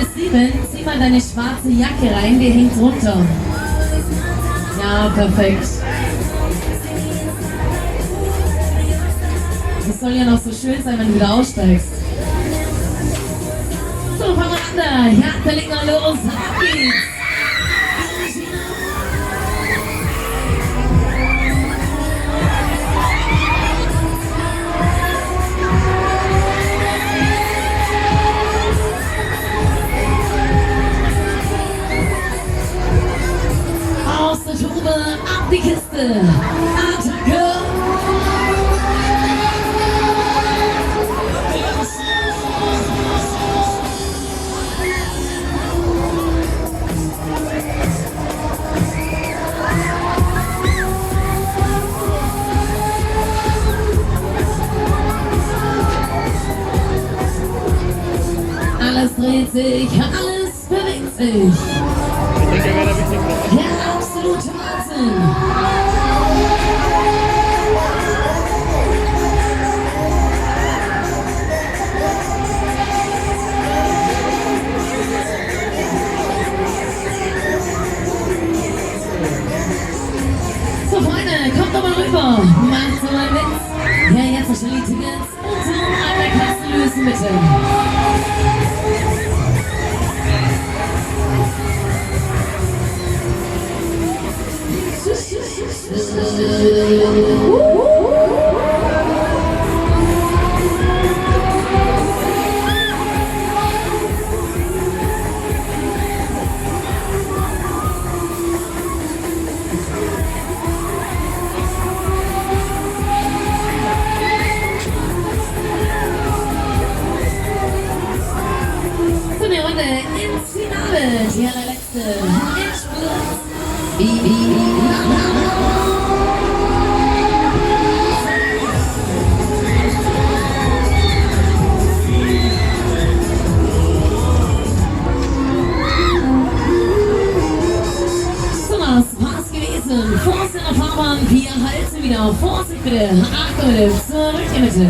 ist 7. Zieh mal deine schwarze Jacke rein, die hängt runter. Ja, perfekt. Das soll ja noch so schön sein, wenn du wieder aussteigst. So, fangen wir an. Ja, da legen wir los. Auf geht's. Aus der Tube, ab die Kiste. Attacke. Alles dreht sich, alles bewegt sich. Ich denke, er wäre da wichtig. Der absolute Wahnsinn. So Freunde, kommt doch mal rüber. Macht so mal mit. Ja, jetzt schon die Tickets. Und so an der Kasse lösen bitte. So, eine Runde ins Finale. Die allerletzte. Endspurt. So, das war's gewesen. Vorsicht in der Fahrbahn. Wir halten wieder. Vorsicht bitte. Achtung bitte. Zurück in die Mitte.